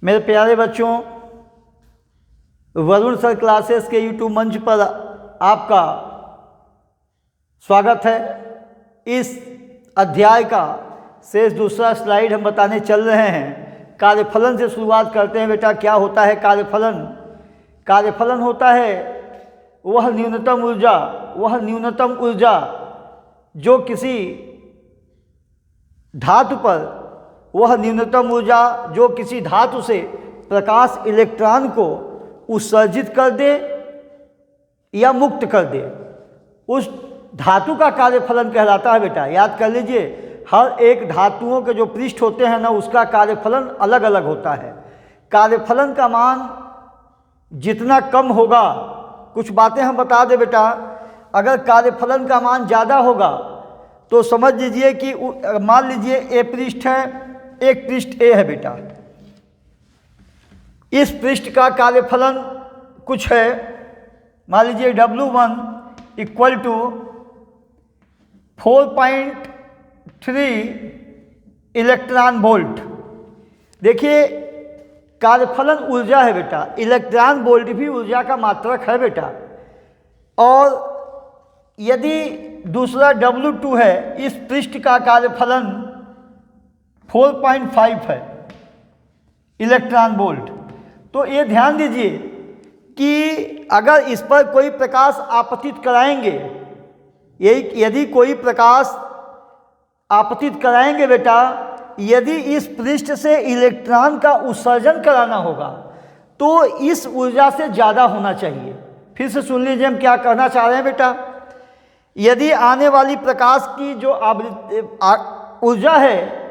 मेरे प्यारे बच्चों, वरुण सर क्लासेस के यूट्यूब मंच पर आपका स्वागत है। इस अध्याय का शेष दूसरा स्लाइड हम बताने चल रहे हैं। कार्यफलन से शुरुआत करते हैं बेटा। क्या होता है कार्यफलन? कार्यफलन होता है वह न्यूनतम ऊर्जा जो किसी धातु पर से प्रकाश इलेक्ट्रॉन को उत्सर्जित कर दे या मुक्त कर दे, उस धातु का कार्यफलन कहलाता है बेटा। याद कर लीजिए, हर एक धातुओं के जो पृष्ठ होते हैं ना, उसका कार्यफलन अलग अलग होता है। कार्यफलन का मान जितना कम होगा, कुछ बातें हम बता दें बेटा। अगर कार्यफलन का मान ज़्यादा होगा तो समझ लीजिए कि मान लीजिए ए पृष्ठ है, एक पृष्ठ ए है बेटा। इस पृष्ठ का कार्यफलन कुछ है, मान लीजिए W1 equal to 4.3 electron volt. देखिए, कार्यफलन ऊर्जा है बेटा, इलेक्ट्रॉन वोल्ट भी ऊर्जा का मात्रक है बेटा। और यदि दूसरा W2 है, इस पृष्ठ का कार्यफलन 4.5 है इलेक्ट्रॉन वोल्ट। तो ये ध्यान दीजिए कि अगर इस पर कोई प्रकाश आपतित कराएंगे, यदि कोई प्रकाश आपतित कराएंगे बेटा, यदि इस पृष्ठ से इलेक्ट्रॉन का उत्सर्जन कराना होगा तो इस ऊर्जा से ज़्यादा होना चाहिए। फिर से सुन लीजिए हम क्या कहना चाह रहे हैं बेटा। यदि आने वाली प्रकाश की जो ऊर्जा है,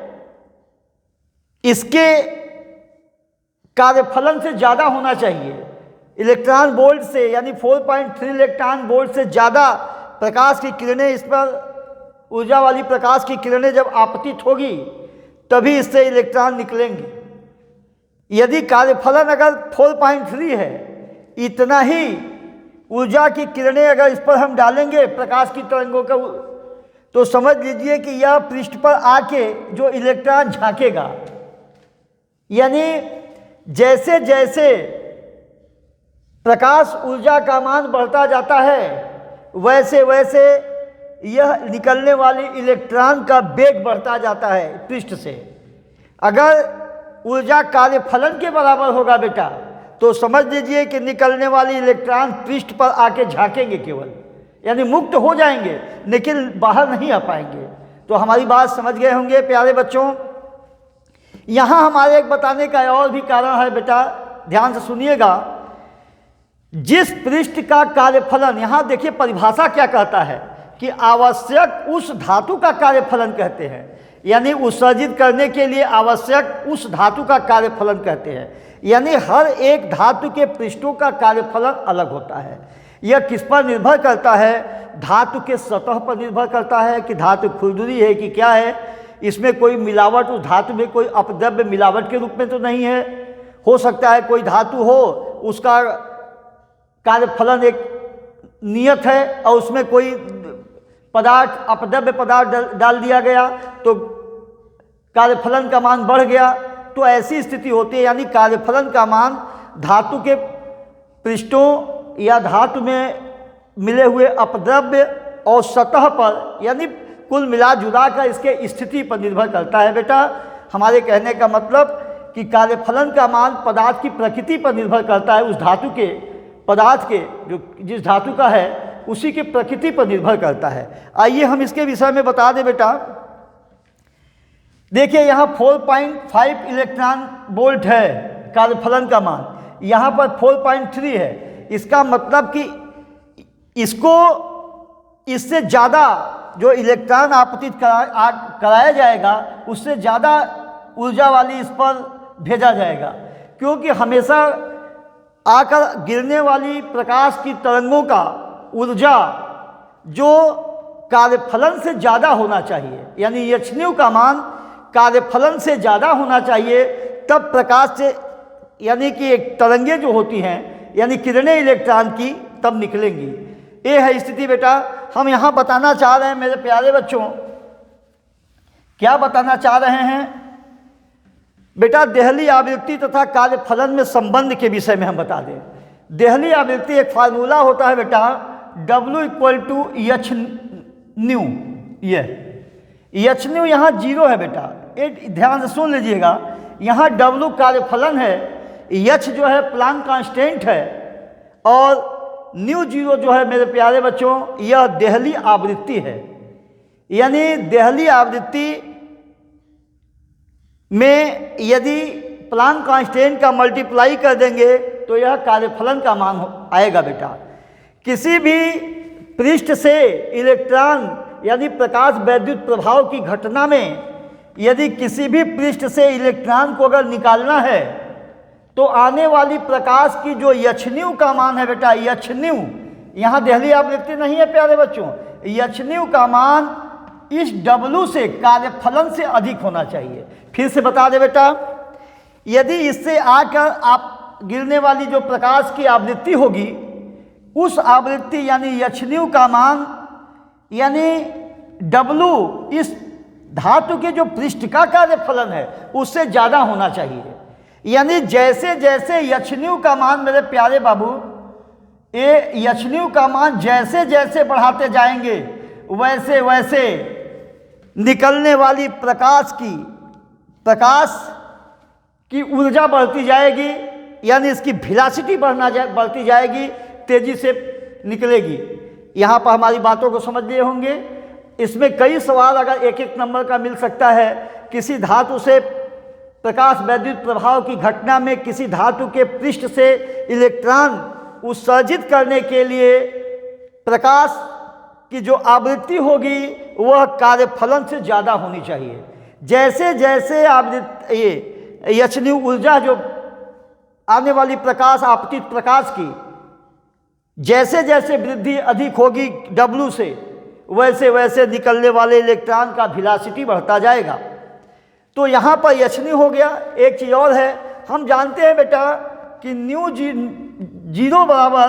इसके कार्यफलन से ज़्यादा होना चाहिए। इलेक्ट्रॉन वोल्ट से, यानी 4.3 इलेक्ट्रॉन वोल्ट से ज़्यादा प्रकाश की किरणें, इस पर ऊर्जा वाली प्रकाश की किरणें जब आपतित होगी तभी इससे इलेक्ट्रॉन निकलेंगे। यदि कार्यफलन अगर 4.3 है, इतना ही ऊर्जा की किरणें अगर इस पर हम डालेंगे प्रकाश की तरंगों का, तो समझ लीजिए कि यह पृष्ठ पर आके जो इलेक्ट्रॉन झांकेगा। यानी जैसे जैसे प्रकाश ऊर्जा का मान बढ़ता जाता है, वैसे वैसे यह निकलने वाली इलेक्ट्रॉन का वेग बढ़ता जाता है पृष्ठ से। अगर ऊर्जा कार्यफलन के बराबर होगा बेटा, तो समझ लीजिए कि निकलने वाली इलेक्ट्रॉन पृष्ठ पर आके झांकेंगे केवल, यानी मुक्त हो जाएंगे, लेकिन बाहर नहीं आ पाएंगे। तो हमारी बात समझ गए होंगे प्यारे बच्चों। यहाँ हमारे एक बताने का और भी कारण है बेटा, ध्यान से सुनिएगा। जिस पृष्ठ का कार्यफलन, यहाँ देखिए परिभाषा क्या कहता है कि आवश्यक उस धातु का कार्यफलन कहते हैं, यानी उत्सर्जित करने के लिए आवश्यक उस धातु का कार्यफलन कहते हैं। यानी हर एक धातु के पृष्ठों का कार्यफलन अलग होता है। यह किस पर निर्भर करता है? धातु के सतह पर निर्भर करता है कि धातु खुरदुरी है कि क्या है, इसमें कोई मिलावट, उस धातु में कोई अपद्रव्य मिलावट के रूप में तो नहीं है। हो सकता है कोई धातु हो, उसका कार्यफलन एक नियत है और उसमें कोई पदार्थ, अपद्रव्य पदार्थ डाल दिया गया तो कार्यफलन का मान बढ़ गया। तो ऐसी स्थिति होती है, यानी कार्यफलन का मान धातु के पृष्ठों या धातु में मिले हुए अपद्रव्य और सतह पर, यानी कुल मिला जुला कर इसके स्थिति पर निर्भर करता है बेटा। हमारे कहने का मतलब कि कार्यफलन का मान पदार्थ की प्रकृति पर निर्भर करता है, उस धातु के, पदार्थ के, जो जिस धातु का है उसी की प्रकृति पर निर्भर करता है। आइए हम इसके विषय में बता दें बेटा। देखिए, यहाँ 4.5 इलेक्ट्रॉन वोल्ट है कार्यफलन का मान, यहाँ पर 4.3 है। इसका मतलब कि इसको, इससे ज़्यादा जो इलेक्ट्रॉन आपतित कराया जाएगा, उससे ज़्यादा ऊर्जा वाली इस पर भेजा जाएगा, क्योंकि हमेशा आकर गिरने वाली प्रकाश की तरंगों का ऊर्जा जो कार्यफलन से ज़्यादा होना चाहिए, यानी एचन्यू का मान कार्यफलन से ज़्यादा होना चाहिए, तब प्रकाश से, यानी कि एक तरंगे जो होती हैं, यानी किरणें इलेक्ट्रॉन की, तब निकलेंगी। ये है स्थिति बेटा। हम यहाँ बताना चाह रहे हैं मेरे प्यारे बच्चों, क्या बताना चाह रहे हैं बेटा देहली आवृत्ति तथा कार्यफलन में संबंध के विषय में हम बता दें। देहली आवृत्ति एक फार्मूला होता है बेटा, W equal to h nu. ये एच न्यू यहाँ 0 है बेटा, ये ध्यान से सुन लीजिएगा। यहाँ W कार्यफलन है, एच जो है प्लांक कांस्टेंट है, और न्यू 0 जो है मेरे प्यारे बच्चों यह देहली आवृत्ति है। यानी देहली आवृत्ति में यदि प्लांक कांस्टेंट का मल्टीप्लाई कर देंगे तो यह कार्यफलन का मान आएगा बेटा। किसी भी पृष्ठ से इलेक्ट्रॉन यानी प्रकाश वैद्युत प्रभाव की घटना में यदि किसी भी पृष्ठ से इलेक्ट्रॉन को अगर निकालना है तो आने वाली प्रकाश की जो एच का मान है बेटा, एच यहाँ देहली आवृत्ति नहीं है प्यारे बच्चों, एच का मान इस W से कार्यफलन से अधिक होना चाहिए। फिर से बता दे बेटा, यदि इससे आकर आप गिरने वाली जो प्रकाश की आवृत्ति होगी उस आवृत्ति यानी एच का मान यानी W इस धातु के जो पृष्ठ का कार्यफलन है उससे ज़्यादा होना चाहिए। यानी जैसे जैसे एच का मान मेरे प्यारे बाबू, ये एच का मान जैसे जैसे बढ़ाते जाएंगे वैसे वैसे निकलने वाली प्रकाश की ऊर्जा बढ़ती जाएगी, यानी इसकी वेलोसिटी बढ़ती जाएगी, तेजी से निकलेगी। यहाँ पर हमारी बातों को समझ लिए होंगे। इसमें कई सवाल अगर एक एक नंबर का मिल सकता है। किसी धातु से प्रकाश वैद्युत प्रभाव की घटना में किसी धातु के पृष्ठ से इलेक्ट्रॉन उत्सर्जित करने के लिए प्रकाश की जो आवृत्ति होगी वह कार्यफलन से ज़्यादा होनी चाहिए। जैसे जैसे आवृत्ति ये एच ऊर्जा जो आने वाली प्रकाश आपतित प्रकाश की जैसे जैसे वृद्धि अधिक होगी W से वैसे वैसे निकलने वाले इलेक्ट्रॉन का वेलोसिटी बढ़ता जाएगा। तो यहाँ पर एच हो गया। एक चीज़ और है, हम जानते हैं बेटा कि न्यू 0 बराबर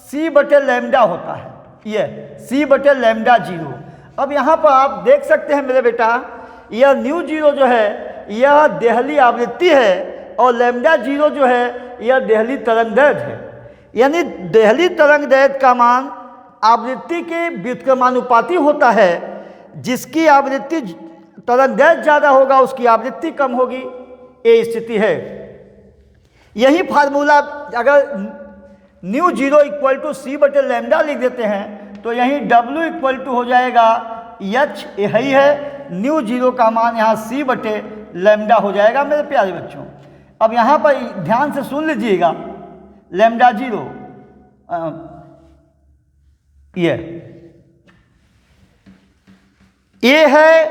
C/λ होता है, ये C/λ0। अब यहाँ पर आप देख सकते हैं मेरे बेटा, यह न्यू 0 जो है यह देहली आवृत्ति है और λ0 जो है यह देहली तरंगदैर्घ्य है। यानी देहली तरंगदैर्घ्य का मान आवृत्ति के व्युत्क्रमानुपाती होता है। जिसकी आवृत्ति तरंगदैर्घ्य ज़्यादा होगा उसकी आवृत्ति कम होगी, ये स्थिति है। यही फार्मूला अगर न्यू 0 इक्वल टू C/λ लिख देते हैं तो यहीं W इक्वल टू हो जाएगा H, यही है न्यू 0 का मान यहाँ C/λ हो जाएगा मेरे प्यारे बच्चों। अब यहाँ पर ध्यान से सुन लीजिएगा, λ0 ये है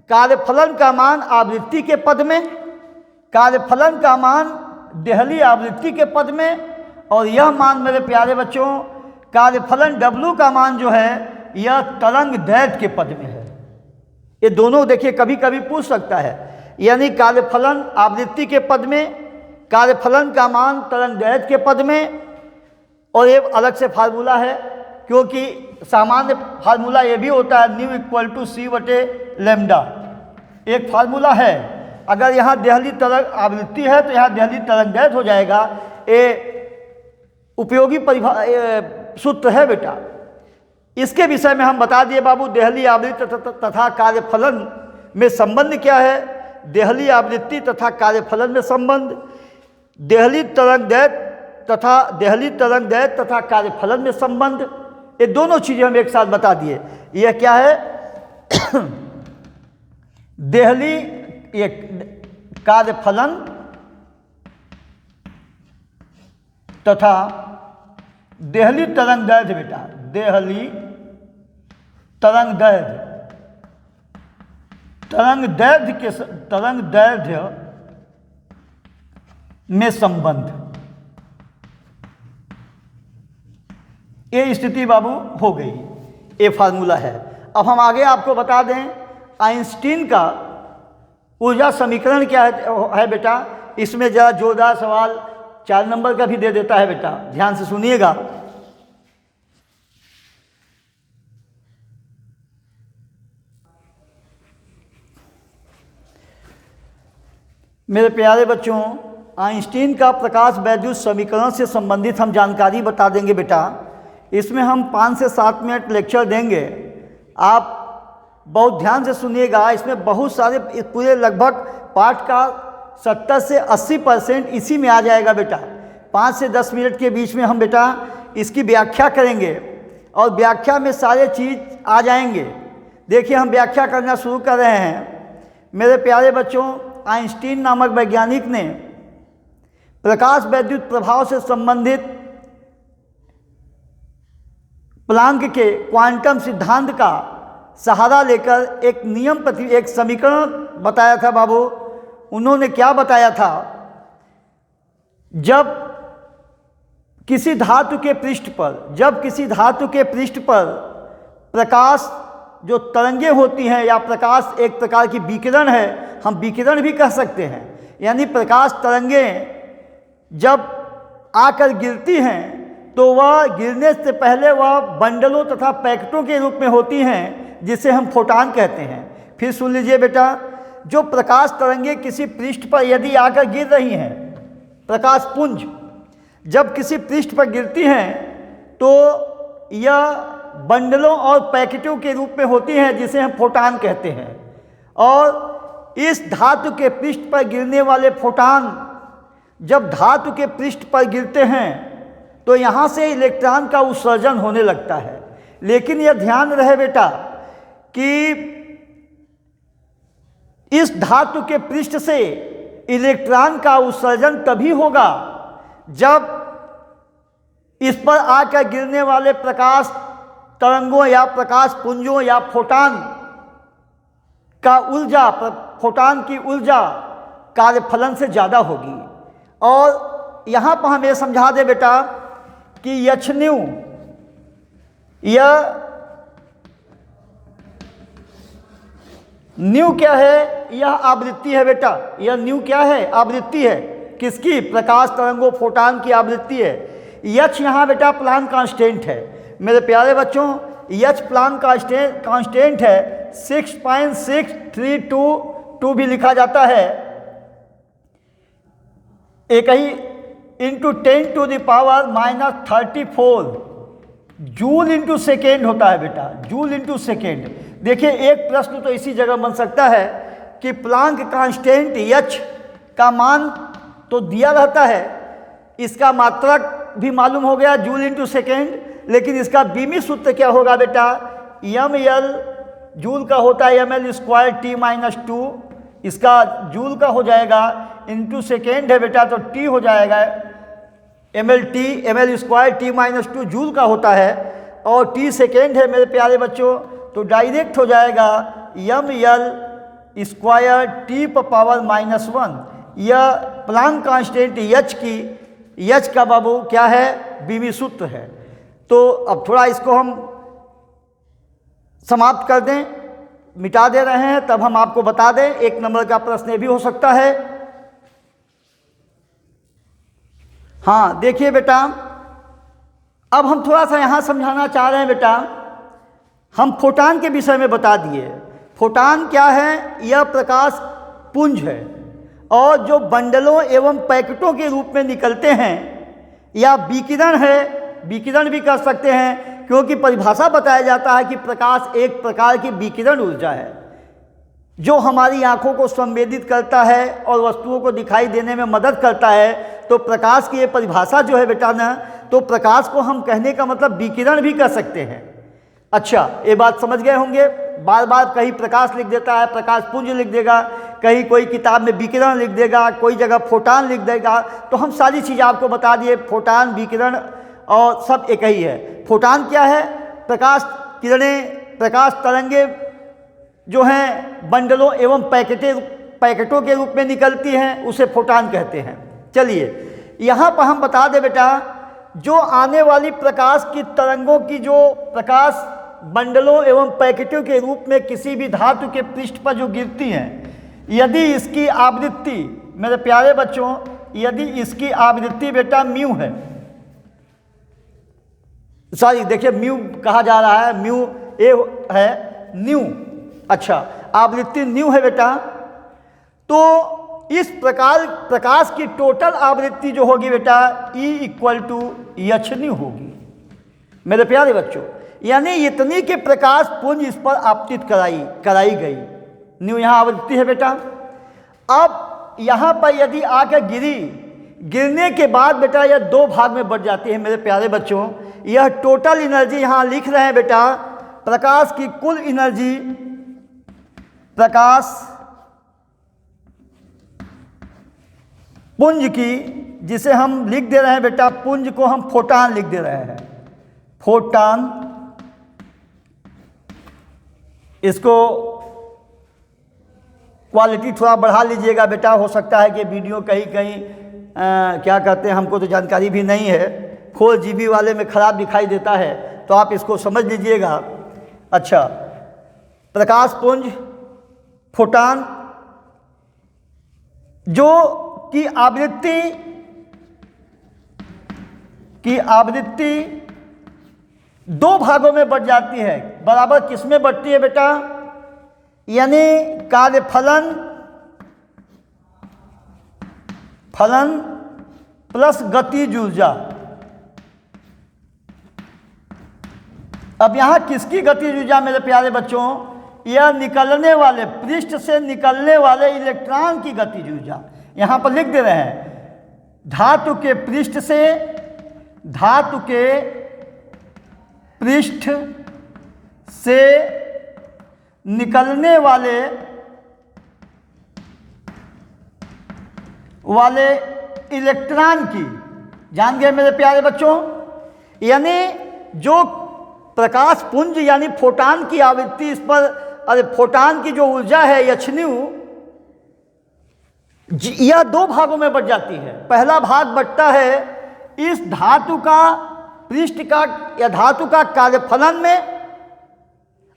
कार्यफलन का मान आवृत्ति के पद में, कार्यफलन का मान देहली आवृत्ति के पद में, और यह मान मेरे प्यारे बच्चों कार्यफलन W का मान जो है यह तरंगदैर्घ्य के पद में है। ये दोनों देखिए कभी कभी पूछ सकता है, यानी कार्यफलन आवृत्ति के पद में, कार्यफलन का मान तरंगदैर्घ्य के पद में। और ये अलग से फार्मूला है, क्योंकि सामान्य फार्मूला ये भी होता है न्यू इक्वल टू C/λ, एक फार्मूला है। अगर यहाँ देहली तरंग आवृत्ति है तो यहाँ देहली तरंगदैर्घ्य हो जाएगा। ये उपयोगी सूत्र है बेटा। इसके विषय में हम बता दिए बाबू, देहली आवृत्ति तथा कार्यफलन में संबंध क्या है। देहली आवृत्ति तथा कार्यफलन में संबंध, देहली तरंगदैर्घ्य तथा कार्यफलन में संबंध, ये दोनों चीज़ें हम एक साथ बता दिए। यह क्या है देहली ये कार्यफलन तथा देहली तरंगदैर्घ्य बेटा, देहली तरंगदैर्घ्य में संबंध, ये स्थिति बाबू हो गई, ये फार्मूला है। अब हम आगे आपको बता दें आइंस्टीन का ऊर्जा समीकरण क्या है बेटा। इसमें ज़रा जोरदार सवाल 4 नंबर का भी दे देता है बेटा, ध्यान से सुनिएगा। मेरे प्यारे बच्चों, आइंस्टीन का प्रकाश वैद्युत समीकरण से संबंधित हम जानकारी बता देंगे बेटा। इसमें हम 5 से 7 मिनट लेक्चर देंगे। आप बहुत ध्यान से सुनिएगा। इसमें बहुत सारे, पूरे लगभग पाठ का 70 से 80% इसी में आ जाएगा बेटा। 5 से 10 मिनट के बीच में हम बेटा इसकी व्याख्या करेंगे और व्याख्या में सारे चीज़ आ जाएंगे। देखिए, हम व्याख्या करना शुरू कर रहे हैं। मेरे प्यारे बच्चों, आइंस्टीन नामक वैज्ञानिक ने प्रकाश वैद्युत प्रभाव से संबंधित प्लांक के क्वांटम सिद्धांत का सहारा लेकर एक समीकरण बताया था बाबू। उन्होंने क्या बताया था? जब किसी धातु के पृष्ठ पर प्रकाश जो तरंगें होती हैं, या प्रकाश एक प्रकार की विकिरण है, हम विकिरण भी कह सकते हैं, यानी प्रकाश तरंगें जब आकर गिरती हैं तो वह गिरने से पहले वह बंडलों तथा पैकेटों के रूप में होती हैं, जिसे हम फोटान कहते हैं। फिर सुन लीजिए बेटा, जो प्रकाश तरंगें किसी पृष्ठ पर यदि आकर गिर रही हैं, प्रकाश पुंज जब किसी पृष्ठ पर गिरती हैं तो यह बंडलों और पैकेटों के रूप में होती हैं, जिसे हम फोटान कहते हैं। और इस धातु के पृष्ठ पर गिरने वाले फोटान जब धातु के पृष्ठ पर गिरते हैं तो यहाँ से इलेक्ट्रॉन का उत्सर्जन होने लगता है। लेकिन यह ध्यान रहे बेटा कि इस धातु के पृष्ठ से इलेक्ट्रॉन का उत्सर्जन तभी होगा जब इस पर आकर गिरने वाले प्रकाश तरंगों या प्रकाश पुंजों या फोटान की ऊर्जा कार्यफलन से ज़्यादा होगी। और यहाँ पर हमें समझा दे बेटा कि यह न्यू क्या है? यह आवृत्ति है बेटा। यह न्यू क्या है? आवृत्ति है। किसकी? प्रकाश तरंगों फोटान की आवृत्ति है। यच यहाँ बेटा प्लांक कांस्टेंट है। मेरे प्यारे बच्चों, यच प्लांक कांस्टेंट है 6.6322 भी लिखा जाता है। एक ही इंटू 10⁻⁻34 जूल इंटू सेकेंड होता है बेटा, जूल इंटू सेकेंड। देखिए, एक प्रश्न तो इसी जगह बन सकता है कि प्लांक कांस्टेंट एच का मान तो दिया रहता है, इसका मात्रक भी मालूम हो गया जूल इंटू सेकेंड, लेकिन इसका बीमी सूत्र क्या होगा बेटा? ml जूल का होता है ml² T-2, इसका जूल का हो जाएगा, इंटू सेकेंड है बेटा तो T हो जाएगा ml² T-2 जूल का होता है, और T सेकेंड है मेरे प्यारे बच्चों, तो डायरेक्ट हो जाएगा ml² T⁻⁻1। यह प्लांक कांस्टेंट एच का बाबू क्या है? बीमी सूत्र है। तो अब थोड़ा इसको हम समाप्त कर दें, मिटा दे रहे हैं, तब हम आपको बता दें। 1 नंबर का प्रश्न ये भी हो सकता है। हाँ, देखिए बेटा, अब हम थोड़ा सा यहाँ समझाना चाह रहे हैं बेटा। हम फोटान के विषय में बता दिए। फोटान क्या है? यह प्रकाश पुंज है, और जो बंडलों एवं पैकेटों के रूप में निकलते हैं, या विकिरण है, विकिरण भी कर सकते हैं, क्योंकि परिभाषा बताया जाता है कि प्रकाश एक प्रकार की विकिरण ऊर्जा है जो हमारी आंखों को संवेदित करता है और वस्तुओं को दिखाई देने में मदद करता है। तो प्रकाश की ये परिभाषा जो है बेटा ना, तो प्रकाश को हम कहने का मतलब विकिरण भी कर सकते हैं। अच्छा, ये बात समझ गए होंगे। बार बार कहीं प्रकाश लिख देता है, प्रकाश पुंज लिख देगा, कहीं कोई किताब में विकिरण लिख देगा, कोई जगह फोटान लिख देगा। तो हम सारी चीज़ें आपको बता दिए, फोटान, विकिरण और सब एक ही है। फोटान क्या है? प्रकाश किरणें, प्रकाश तरंगे जो हैं बंडलों एवं पैकेटों के रूप में निकलती हैं, उसे फोटान कहते हैं। चलिए, यहाँ पर हम बता दें बेटा, जो आने वाली प्रकाश की तरंगों की जो प्रकाश बंडलों एवं पैकेटों के रूप में किसी भी धातु के पृष्ठ पर जो गिरती हैं, यदि इसकी आवृत्ति, मेरे प्यारे बच्चों, यदि इसकी आवृत्ति बेटा म्यू है, सॉरी देखिए म्यू कहा जा रहा है, म्यू ए है, न्यू, अच्छा आवृत्ति न्यू है बेटा, तो इस प्रकार प्रकाश की टोटल आवृत्ति जो होगी बेटा E = h न्यू होगी मेरे प्यारे बच्चों। यानी इतनी के प्रकाश पुंज इस पर आपतित कराई गई, न्यू यहाँ आवृत्ति है बेटा। अब यहाँ पर यदि आकर गिरने के बाद बेटा यह दो भाग में बढ़ जाती है मेरे प्यारे बच्चों। यह टोटल एनर्जी यहाँ लिख रहे हैं बेटा, प्रकाश की कुल एनर्जी, प्रकाश पुंज की, जिसे हम लिख दे रहे हैं बेटा, पुंज को हम फोटान लिख दे रहे हैं, फोटान। इसको क्वालिटी थोड़ा बढ़ा लीजिएगा बेटा, हो सकता है कि वीडियो कहीं क्या कहते हैं, हमको तो जानकारी भी नहीं है, 4 GB वाले में ख़राब दिखाई देता है, तो आप इसको समझ लीजिएगा। अच्छा, प्रकाश पुंज, फोटान, जो की आवृत्ति दो भागों में बढ़ जाती है। बराबर किस में बढ़ती है बेटा? यानी कार्यफलन प्लस गतिज ऊर्जा। अब यहां किसकी गतिज ऊर्जा मेरे प्यारे बच्चों? यह निकलने वाले, पृष्ठ से निकलने वाले इलेक्ट्रॉन की गतिज ऊर्जा यहां पर लिख दे रहे हैं। धातु के पृष्ठ से निकलने वाले इलेक्ट्रॉन की, जान गए मेरे प्यारे बच्चों? यानी जो प्रकाश पुंज यानी फोटान की आवृत्ति, इस पर फोटान की जो ऊर्जा है h-न्यू, यह दो भागों में बढ़ जाती है। पहला भाग बढ़ता है इस धातु का पृष्ठ का या धातु का कार्यफलन में,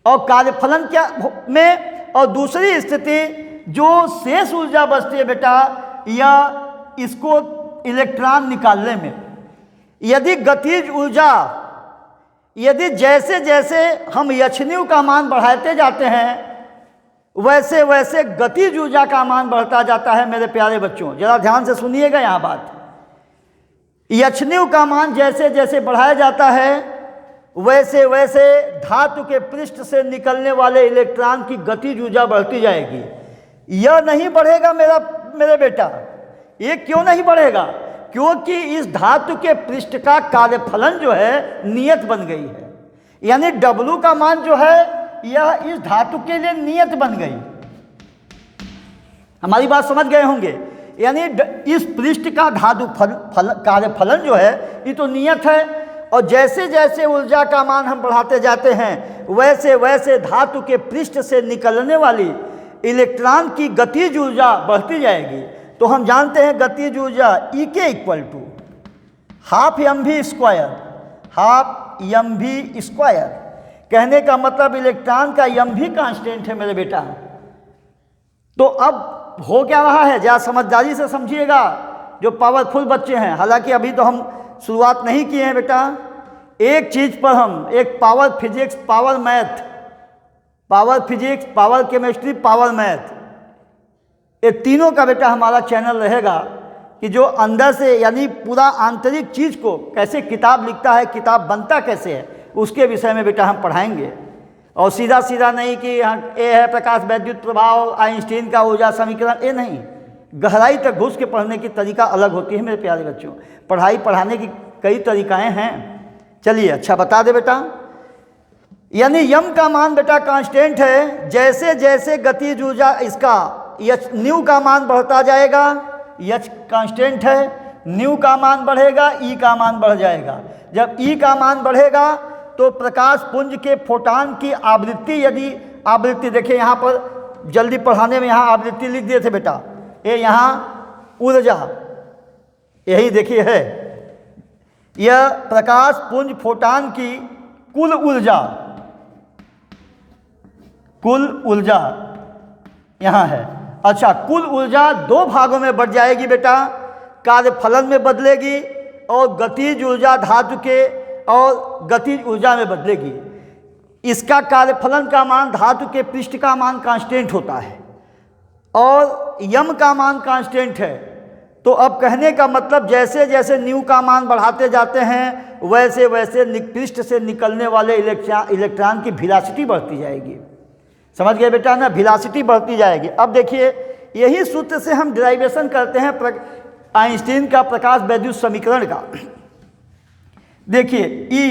और कार्यफलन क्या में, और दूसरी स्थिति जो शेष ऊर्जा बचती है बेटा, या इसको इलेक्ट्रॉन निकालने में। यदि गतिज ऊर्जा, यदि जैसे जैसे हम h-न्यू का मान बढ़ाते जाते हैं, वैसे वैसे गतिज ऊर्जा का मान बढ़ता जाता है मेरे प्यारे बच्चों। जरा ध्यान से सुनिएगा यहाँ बात। h-न्यू का मान जैसे जैसे बढ़ाया जाता है, वैसे वैसे धातु के पृष्ठ से निकलने वाले इलेक्ट्रॉन की गतिज ऊर्जा बढ़ती जाएगी। यह नहीं बढ़ेगा मेरे बेटा। ये क्यों नहीं बढ़ेगा? क्योंकि इस धातु के पृष्ठ का कार्यफलन जो है नियत बन गई है। यानी W का मान जो है यह इस धातु के लिए नियत बन गई। हमारी बात समझ गए होंगे। यानी इस पृष्ठ का धातु कार्यफलन जो है ये तो नियत है, और जैसे जैसे ऊर्जा का मान हम बढ़ाते जाते हैं, वैसे वैसे धातु के पृष्ठ से निकलने वाली इलेक्ट्रॉन की गतिज ऊर्जा बढ़ती जाएगी। तो हम जानते हैं गतिज ऊर्जा E = ½ mv²। कहने का मतलब इलेक्ट्रॉन का mv कांस्टेंट है मेरे बेटा। तो अब हो क्या रहा है, जरा समझदारी से समझिएगा जो पावरफुल बच्चे हैं। हालांकि अभी तो हम शुरुआत नहीं किए हैं बेटा। एक चीज़ पर हम, एक power physics, power math, power physics, power chemistry, power math, ये तीनों का बेटा हमारा चैनल रहेगा कि जो अंदर से यानी पूरा आंतरिक चीज़ को कैसे किताब लिखता है, किताब बनता कैसे है, उसके विषय में बेटा हम पढ़ाएंगे। और सीधा सीधा नहीं कि ये है प्रकाश वैद्युत प्रभाव, आइंस्टीन का ऊर्जा समीकरण, ये नहीं। गहराई तक घुस के पढ़ने की तरीका अलग होती है मेरे प्यारे बच्चों। पढ़ाने की कई तरीकाएं हैं। चलिए अच्छा बता दे बेटा। यानी यम का मान बेटा कांस्टेंट है। जैसे जैसे गतिज ऊर्जा इसका h-न्यू का मान बढ़ता जाएगा, h कांस्टेंट है, न्यू का मान बढ़ेगा, E का मान बढ़ जाएगा। जब E का मान बढ़ेगा तो प्रकाश पुंज के फोटान की आवृत्ति, यदि आवृत्ति देखिए यहाँ पर जल्दी पढ़ाने में यहाँ आवृत्ति लिख दिए थे बेटा, ये यहाँ ऊर्जा यही देखिए है, यह प्रकाश पुंज फोटान की कुल ऊर्जा यहाँ है। अच्छा, कुल ऊर्जा दो भागों में बढ़ जाएगी बेटा, कार्यफलन में बदलेगी और गतिज ऊर्जा धातु के और गतिज ऊर्जा में बदलेगी। इसका कार्यफलन का मान, धातु के पृष्ठ का मान कांस्टेंट होता है, और यम का मान कांस्टेंट है। तो अब कहने का मतलब जैसे जैसे न्यू का मान बढ़ाते जाते हैं वैसे वैसे पृष्ठ से निकलने वाले इलेक्ट्रॉन की वेलोसिटी बढ़ती जाएगी। समझ गए बेटा ना, वेलोसिटी बढ़ती जाएगी। अब देखिए यही सूत्र से हम डिराइवेशन करते हैं आइंस्टीन का प्रकाश वैद्युत समीकरण का। देखिए E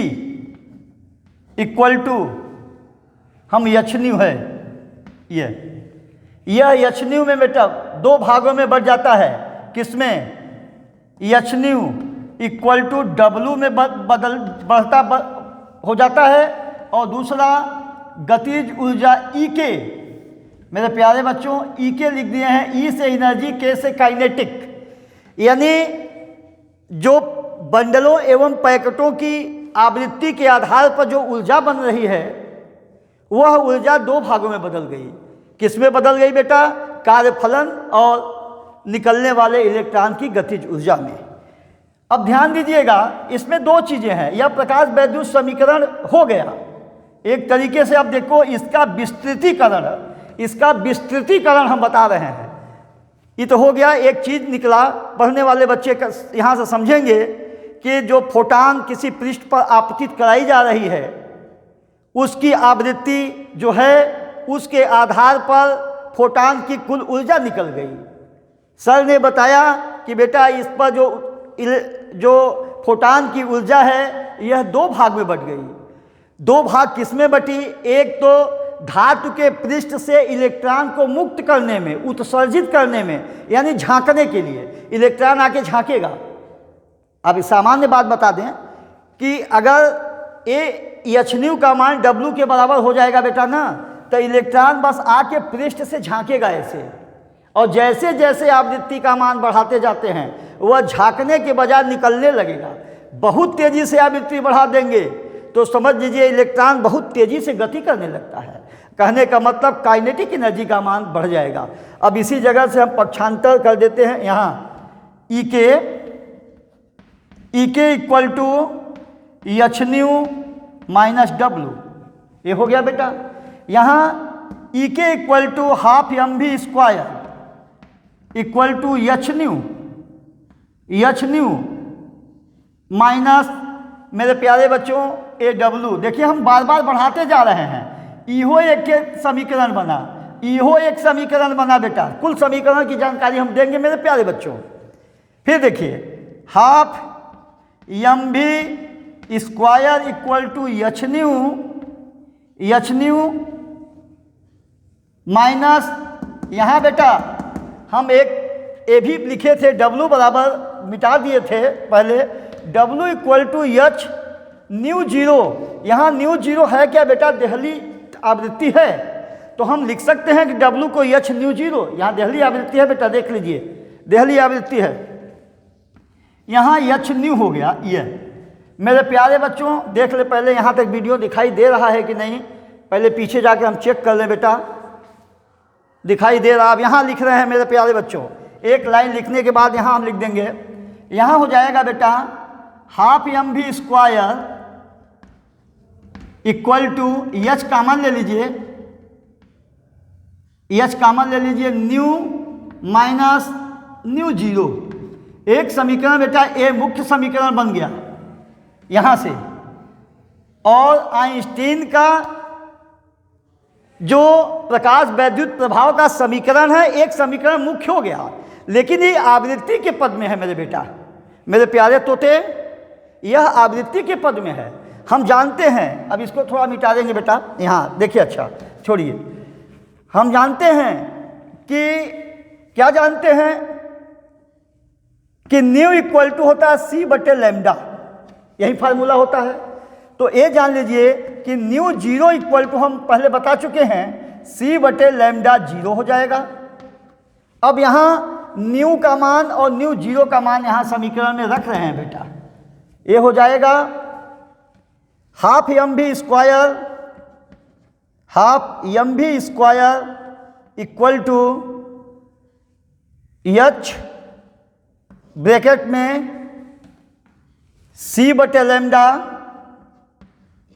इक्वल टू हम एच न्यू है, यह एच न्यू में बेटा दो भागों में बढ़ जाता है। किसमें? H nu equal to W में बढ़ता हो जाता है, और दूसरा गतिज ऊर्जा ई के, मेरे प्यारे बच्चों ई के लिख दिए हैं, ई से एनर्जी, के से काइनेटिक, यानी जो बंडलों एवं पैकेटों की आवृत्ति के आधार पर जो ऊर्जा बन रही है वह ऊर्जा दो भागों में बदल गई। किस में बदल गई बेटा? कार्यफलन और निकलने वाले इलेक्ट्रॉन की गतिज ऊर्जा में। अब ध्यान दीजिएगा, इसमें दो चीज़ें हैं। यह प्रकाश वैद्युत समीकरण हो गया एक तरीके से। अब देखो इसका विस्तृतीकरण हम बता रहे हैं। ये तो हो गया, एक चीज़ निकला। पढ़ने वाले बच्चे का यहाँ से समझेंगे कि जो फोटान किसी पृष्ठ पर आपतित कराई जा रही है उसकी आवृत्ति जो है उसके आधार पर फोटान की कुल ऊर्जा निकल गई। सर ने बताया कि बेटा इस पर जो फोटान की ऊर्जा है यह दो भाग में बट गई। दो भाग किस में बटी? एक तो धातु के पृष्ठ से इलेक्ट्रॉन को मुक्त करने में, उत्सर्जित करने में, यानी झांकने के लिए। इलेक्ट्रॉन आके झांकेगा। अब सामान्य बात बता दें कि अगर एच न्यू का मान डब्लू के बराबर हो जाएगा बेटा ना, तो इलेक्ट्रॉन बस आके पृष्ठ से झांकेगा ऐसे, और जैसे जैसे आवृत्ति का मान बढ़ाते जाते हैं वह झांकने के बजाय निकलने लगेगा। बहुत तेज़ी से आवृत्ति बढ़ा देंगे तो समझ लीजिए इलेक्ट्रॉन बहुत तेज़ी से गति करने लगता है। कहने का मतलब काइनेटिक एनर्जी का मान बढ़ जाएगा। अब इसी जगह से हम पक्षांतर कर देते हैं। यहाँ E K equal to h nu minus W, ये हो गया बेटा। यहाँ E K equal to half m v square equal to h nu minus, मेरे प्यारे बच्चों, ए डब्लू। देखिए हम बार बार बढ़ाते जा रहे हैं। इहो एक समीकरण बना, इहो एक समीकरण बना बेटा। कुल समीकरण की जानकारी हम देंगे मेरे प्यारे बच्चों। फिर देखिए half m v square equal to h nu minus, यहाँ बेटा हम एक ए भी लिखे थे, डब्लू बराबर मिटा दिए थे पहले, W equal to h nu zero. यहाँ न्यू जीरो है क्या बेटा? देहली आवृत्ति है, तो हम लिख सकते हैं कि डब्लू को एच न्यू जीरो। यहाँ देहली आवृत्ति है बेटा, देख लीजिए देहली आवृत्ति है। यहाँ एच न्यू हो गया। ये मेरे प्यारे बच्चों देख ले, पहले यहाँ तक वीडियो दिखाई दे रहा है कि नहीं, पहले पीछे जाके हम चेक कर लें बेटा। दिखाई दे रहा? अब यहाँ लिख रहे हैं मेरे प्यारे बच्चों, एक लाइन लिखने के बाद यहाँ हम लिख देंगे। यहाँ हो जाएगा बेटा half m v square equal to h common ले लीजिए, एच कॉमन ले लीजिए, न्यू माइनस न्यू जीरो। एक समीकरण बेटा ए मुख्य समीकरण बन गया यहाँ से। और आइंस्टीन का जो प्रकाश वैद्युत प्रभाव का समीकरण है, एक समीकरण मुख्य हो गया, लेकिन ये आवृत्ति के पद में है मेरे बेटा, मेरे प्यारे तोते, यह आवृत्ति के पद में है। हम जानते हैं, अब इसको थोड़ा मिटा देंगे बेटा। यहाँ देखिए, अच्छा छोड़िए, हम जानते हैं कि क्या जानते हैं कि न्यू इक्वल टू होता है सी बटे लैम्डा, यही फार्मूला होता है। तो ये जान लीजिए कि न्यू जीरो इक्वल टू हम पहले बता चुके हैं सी बटे लैम्डा जीरो हो जाएगा। अब यहाँ न्यू का मान और न्यू जीरो का मान यहाँ समीकरण में रख रहे हैं बेटा। ये हो जाएगा half m v square equal to h bracket में सी बटे lambda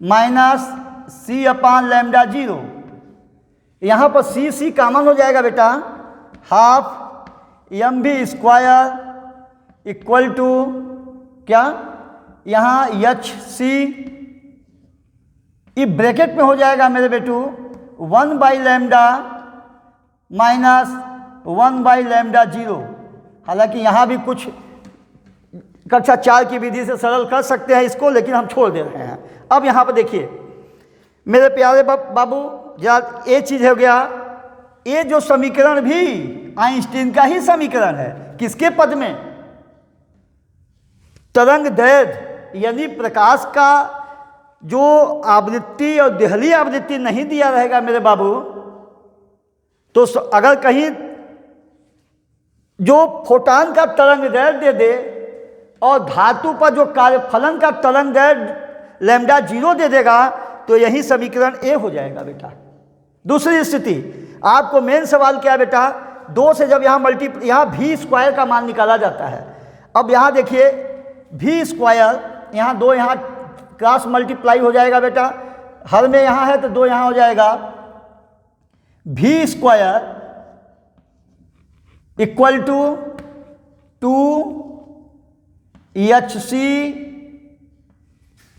minus c upon lambda zero. यहाँ पर सी कॉमन हो जाएगा बेटा, half m v square equal to क्या, यहाँ एच सी, ये ब्रैकेट में हो जाएगा मेरे बेटू 1 by lambda minus 1 by lambda 0। हालांकि यहाँ भी कुछ कक्षा 4 की विधि से सरल कर सकते हैं इसको, लेकिन हम छोड़ दे रहे हैं। अब यहाँ पर देखिए मेरे प्यारे बाबू, जरा ये चीज़ हो गया, ये जो समीकरण भी आइंस्टीन का ही समीकरण है। किसके पद में? तरंग दैर्घ्य यानी प्रकाश का जो आवृत्ति और देहली आवृत्ति नहीं दिया रहेगा मेरे बाबू, तो अगर कहीं जो फोटान का तरंग दैर्घ्य दे दे और धातु पर जो कार्यफलन का तरंग दैर्घ्य लैम्डा 0 दे देगा, तो यही समीकरण ए हो जाएगा बेटा। दूसरी स्थिति, आपको मेन सवाल क्या है बेटा, 2 से जब यहाँ भी स्क्वायर का मान निकाला जाता है। अब यहाँ देखिए भी स्क्वायर, यहाँ 2 यहाँ क्रॉस मल्टीप्लाई हो जाएगा बेटा, हर में यहाँ है तो 2 यहाँ हो जाएगा। भी स्क्वायर इक्वल टू 2HC,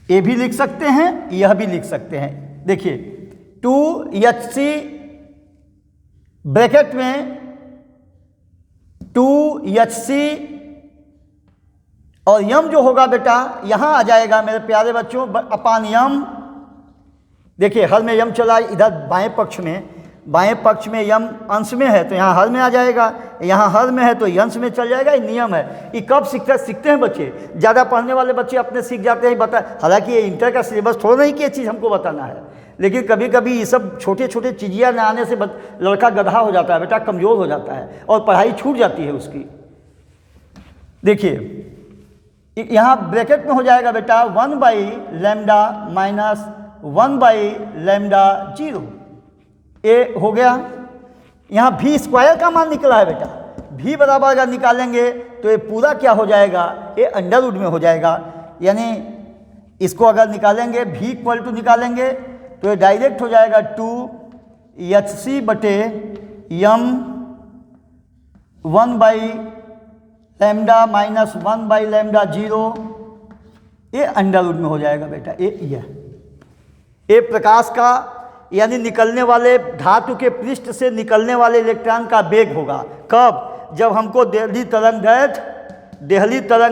ये भी लिख सकते हैं, यह भी लिख सकते हैं। देखिए 2HC ब्रैकेट में 2HC और यम जो होगा बेटा यहाँ आ जाएगा मेरे प्यारे बच्चों अपान यम। देखिए हर में यम चला, इधर बाएं पक्ष में यम अंश में है तो यहाँ हर में आ जाएगा, यहाँ हर में है तो अंश में चल जाएगा। ये नियम है। ये कब सीखते हैं बच्चे? ज़्यादा पढ़ने वाले बच्चे अपने सीख जाते हैं। हालांकि ये इंटर का सिलेबस थोड़ा नहीं कि ये चीज़ हमको बताना है, लेकिन कभी कभी ये सब छोटे छोटे चीज़ियाँ न आने से लड़का गधा हो जाता है बेटा, कमज़ोर हो जाता है और पढ़ाई छूट जाती है उसकी। देखिए यहाँ ब्रैकेट में हो जाएगा बेटा 1 by lambda minus 1 by lambda 0, ये हो गया। यहाँ भी स्क्वायर का मान निकला है बेटा, भी बराबर अगर निकालेंगे तो ये पूरा क्या हो जाएगा, ये अंडर रूट में हो जाएगा। यानी इसको अगर निकालेंगे भी इक्वल टू निकालेंगे तो ये डायरेक्ट हो जाएगा 2HC बटे यम 1 by lambda minus 1 by lambda 0, ये अंडर रूट में हो जाएगा बेटा। ये प्रकाश का यानी निकलने वाले धातु के पृष्ठ से निकलने वाले इलेक्ट्रॉन का वेग होगा। कब? जब हमको देहली तरंग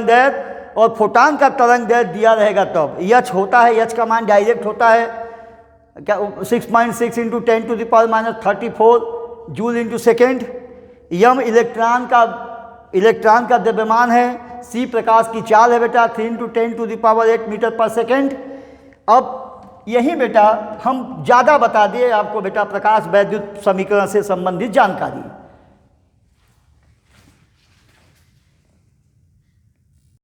दैर्घ्य और फोटान का तरंग दैर्घ्य दिया रहेगा तब। एच होता है, एच का मान डायरेक्ट होता है क्या 6.6 × 10⁻34 जूल इंटू सेकेंड। यम इलेक्ट्रॉन का द्रव्यमान है, सी प्रकाश की चाल है बेटा 3 × 10⁸ मीटर पर सेकेंड। अब यही बेटा हम ज़्यादा बता दिए आपको बेटा प्रकाश वैद्युत समीकरण से संबंधित जानकारी।